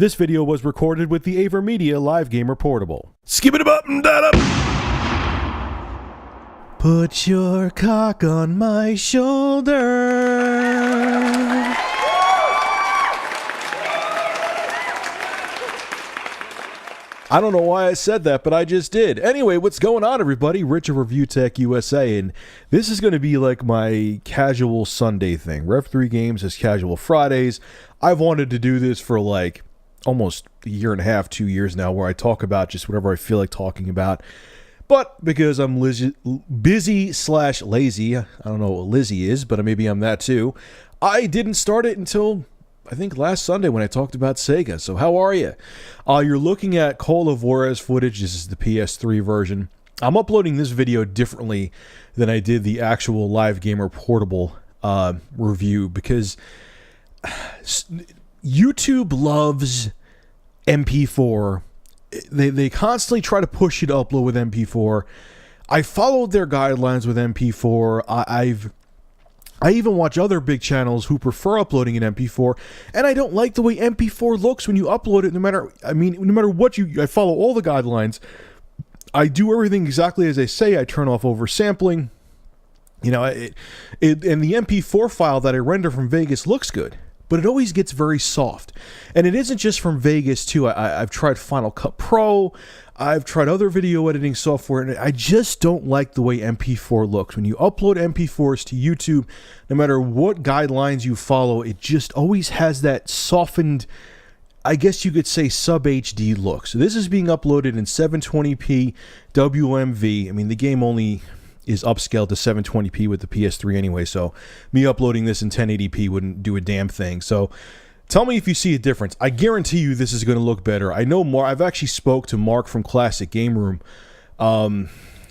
This video was recorded with the AverMedia Live Gamer Portable. Skip it up and that up. Put your cock on my shoulder. I don't know why I said that, but I just did. Anyway, what's going on, everybody? Rich of Review Tech USA, and this is going to be like my casual Sunday thing. Rev3 Games is casual Fridays. I've wanted to do this for like almost a year and a half, 2 years now, where I talk about just whatever I feel like talking about. But because I'm busy/lazy, I don't know what Lizzie is, but maybe I'm that too, I didn't start it until I think last Sunday when I talked about Sega. So how are you? You're looking at Call of Juarez footage. This is the PS3 version. I'm uploading this video differently than I did the actual Live Gamer Portable review because YouTube loves MP4. They constantly try to push you to upload with MP4. I followed their guidelines with MP4. I even watch other big channels who prefer uploading in MP4, and I don't like the way MP4 looks when you upload it. No matter what I follow all the guidelines. I do everything exactly as they say. I turn off oversampling. You know, and the MP4 file that I render from Vegas looks good, but it always gets very soft. And it isn't just from Vegas too. I've tried Final Cut Pro. I've tried other video editing software, and I just don't like the way MP4 looks. When you upload MP4s to YouTube, no matter what guidelines you follow, it just always has that softened, I guess you could say, sub-HD look. So this is being uploaded in 720p WMV. I mean, the game only is upscaled to 720p with the PS3 anyway, so me uploading this in 1080p wouldn't do a damn thing. So tell me if you see a difference. I guarantee you this is going to look better. I know Mark. I've actually spoke to Mark from Classic Game Room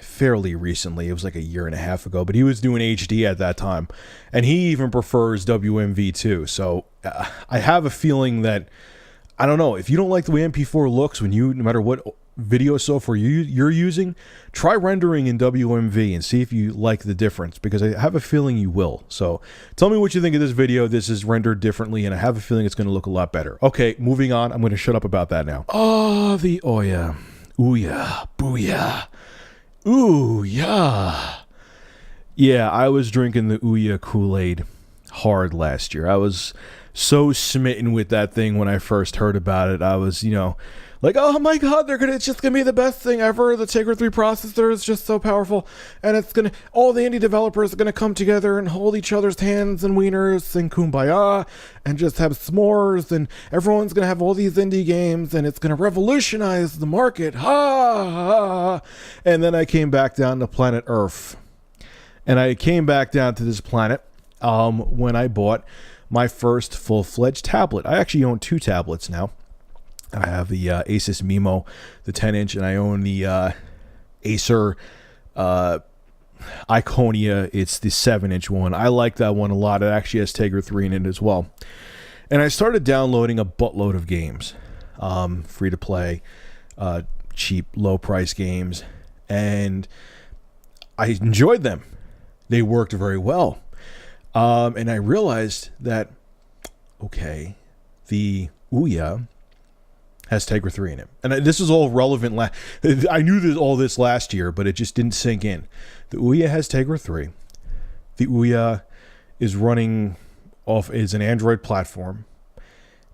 fairly recently. It was like a year and a half ago, but he was doing HD at that time, and he even prefers WMV too. So I have a feeling that, I don't know, if you don't like the way MP4 looks when no matter what video software you're using, try rendering in WMV and see if you like the difference, because I have a feeling you will. So tell me what you think of this video. This is rendered differently, and I have a feeling it's going to look a lot better. Okay, moving on. I'm going to shut up about that now. Oh, the Ouya. Ouya. Booyah. Ouya. Yeah, I was drinking the Ouya Kool-Aid hard last year. I was so smitten with that thing when I first heard about it. I was, like, oh my god, it's just gonna be the best thing ever. The Tegra 3 processor is just so powerful, and all the indie developers are gonna come together and hold each other's hands and wieners and kumbaya and just have s'mores, and everyone's gonna have all these indie games, and it's gonna revolutionize the market. Ha ha. And then I came back down to planet Earth, and I came back down to this planet when I bought my first full-fledged tablet. I actually own two tablets now. I have the Asus Mimo, the 10-inch, and I own the Acer Iconia. It's the 7-inch one. I like that one a lot. It actually has Tegra 3 in it as well. And I started downloading a buttload of games, free-to-play, cheap, low-price games, and I enjoyed them. They worked very well. And I realized that, okay, the Ouya has Tegra 3 in it. And this is all relevant. I knew all this last year, but it just didn't sink in. The Ouya has Tegra 3. The Ouya is running off as an Android platform.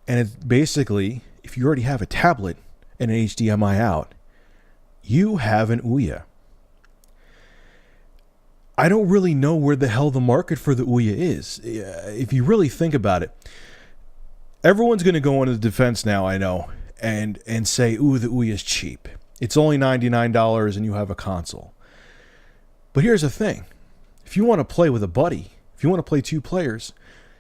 And it's basically, if you already have a tablet and an HDMI out, you have an Ouya. I don't really know where the hell the market for the Ouya is. If you really think about it, everyone's going to go into the defense now, I know, and say, ooh, the Ouya is cheap. It's only $99 and you have a console. But here's the thing. If you want to play with a buddy, if you want to play two players,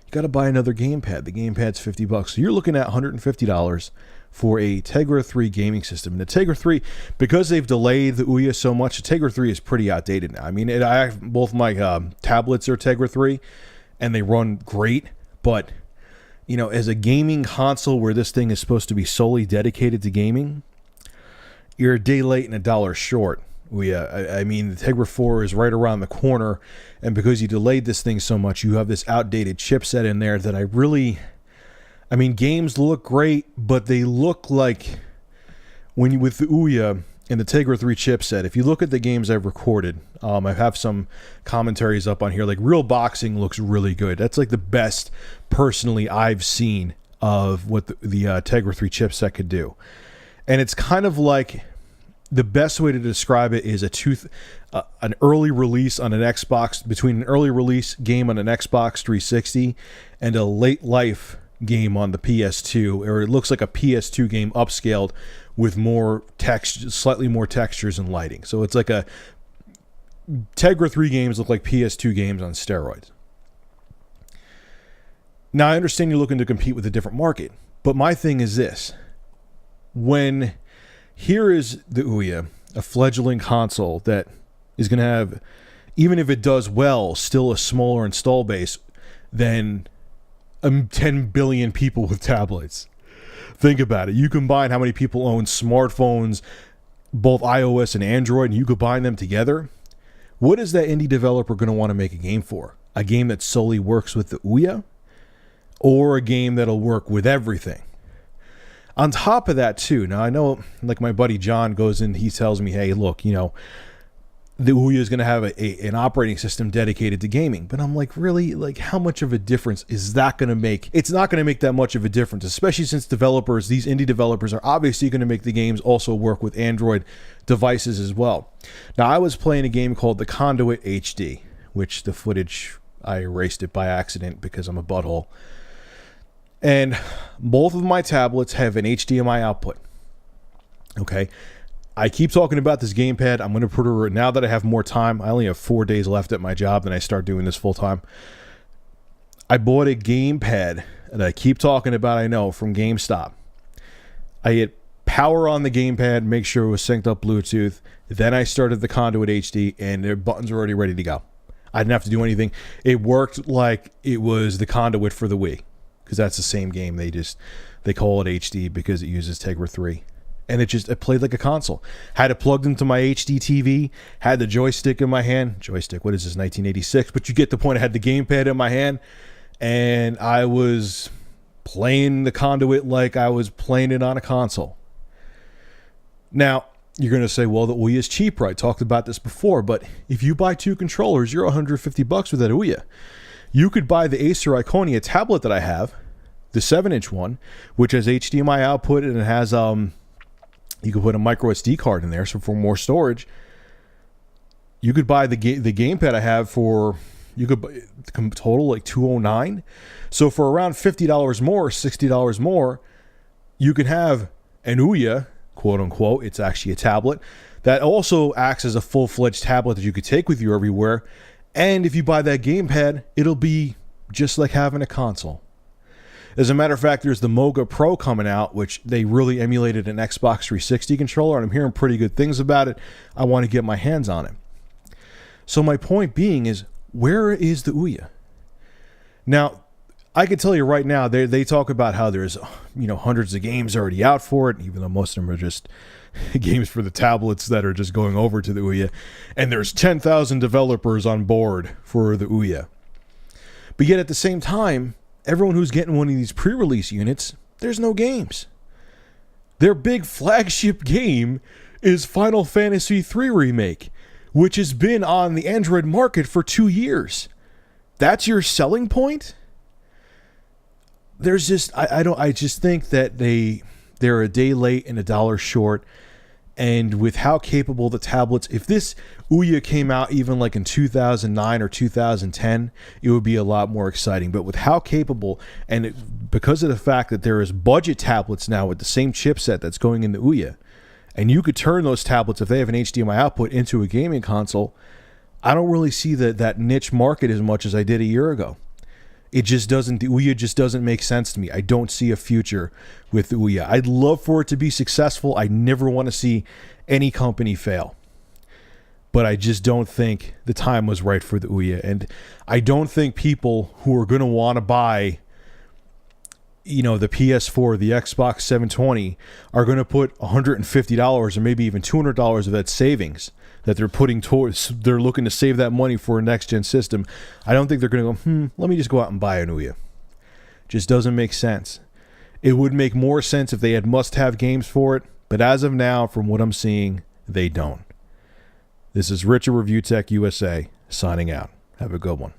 you got to buy another gamepad. The gamepad's $50. So you're looking at $150 for a Tegra 3 gaming system. And the Tegra 3, because they've delayed the Ouya so much, the Tegra 3 is pretty outdated now. I mean, both my tablets are Tegra 3, and they run great. But, as a gaming console where this thing is supposed to be solely dedicated to gaming, you're a day late and a dollar short. I mean, the Tegra 4 is right around the corner, and because you delayed this thing so much, you have this outdated chipset in there that I I mean, games look great, but they look like when you, with the Ouya and the Tegra 3 chipset, if you look at the games I've recorded, I have some commentaries up on here. Like Real Boxing looks really good. That's like the best, personally, I've seen of what the Tegra 3 chipset could do. And it's kind of like, the best way to describe it is an early release on an Xbox, between an early release game on an Xbox 360 and a late life game on the PS2, or it looks like a PS2 game upscaled with more text, slightly more textures and lighting. So it's like a Tegra 3 games look like PS2 games on steroids. Now I understand you're looking to compete with a different market, but my thing is this: when here is the Ouya, a fledgling console that is going to have, even if it does well, still a smaller install base than 10 billion people with tablets. Think about it. You combine how many people own smartphones, both iOS and Android, and you combine them together. What is that indie developer going to want to make a game for? A game that solely works with the Ouya? Or a game that'll work with everything? On top of that, too, now I know, like my buddy John goes in, he tells me, hey, look, you know, the Ouya is going to have an operating system dedicated to gaming. But I'm like, really? Like, how much of a difference is that going to make? It's not going to make that much of a difference, especially since developers, these indie developers, are obviously going to make the games also work with Android devices as well. Now, I was playing a game called The Conduit HD, which the footage, I erased it by accident because I'm a butthole. And both of my tablets have an HDMI output. Okay. I keep talking about this gamepad. I'm going to put it, now that I have more time, I only have 4 days left at my job, then I start doing this full time. I bought a gamepad that I keep talking about, I know, from GameStop. I hit power on the gamepad, make sure it was synced up Bluetooth. Then I started the Conduit HD, and their buttons were already ready to go. I didn't have to do anything. It worked like it was the Conduit for the Wii, because that's the same game. They call it HD because it uses Tegra 3. And it played like a console. Had it plugged into my HD TV, had the joystick in my hand. Joystick, what is this, 1986? But you get the point. I had the gamepad in my hand, and I was playing the Conduit like I was playing it on a console. Now, you're going to say, well, the Ouya is cheaper. I talked about this before, but if you buy 2 controllers, you're $150 with that Ouya. You could buy the Acer Iconia tablet that I have, the 7-inch one, which has HDMI output, and it has you could put a micro SD card in there, so for more storage. You could buy the gamepad I have for, you could buy total like $209. So for around $50 more, $60 more, you can have an Ouya, quote unquote. It's actually a tablet that also acts as a full-fledged tablet that you could take with you everywhere. And if you buy that gamepad, it'll be just like having a console. As a matter of fact, there's the Moga Pro coming out, which they really emulated an Xbox 360 controller, and I'm hearing pretty good things about it. I want to get my hands on it. So my point being is, where is the Ouya? Now, I can tell you right now, they talk about how there's, you know, hundreds of games already out for it, even though most of them are just games for the tablets that are just going over to the Ouya. And there's 10,000 developers on board for the Ouya. But yet at the same time, everyone who's getting one of these pre-release units, there's no games. Their big flagship game is Final Fantasy III Remake, which has been on the Android market for 2 years. That's your selling point? There's just, I just think that they're a day late and a dollar short. And with how capable the tablets, if this Ouya came out even like in 2009 or 2010, it would be a lot more exciting. But with how capable, and because of the fact that there is budget tablets now with the same chipset that's going in the Ouya, and you could turn those tablets, if they have an HDMI output, into a gaming console, I don't really see that niche market as much as I did a year ago. It just doesn't, the Ouya just doesn't make sense to me. I don't see a future with the Ouya. I'd love for it to be successful. I never want to see any company fail. But I just don't think the time was right for the Ouya. And I don't think people who are going to want to buy, you know, the PS4, the Xbox 720, are going to put $150 or maybe even $200 of that savings that they're putting towards, they're looking to save that money for a next-gen system. I don't think they're going to go, let me just go out and buy an Ouya. Just doesn't make sense. It would make more sense if they had must-have games for it, but as of now, from what I'm seeing, they don't. This is Richard Review Tech USA, signing out. Have a good one.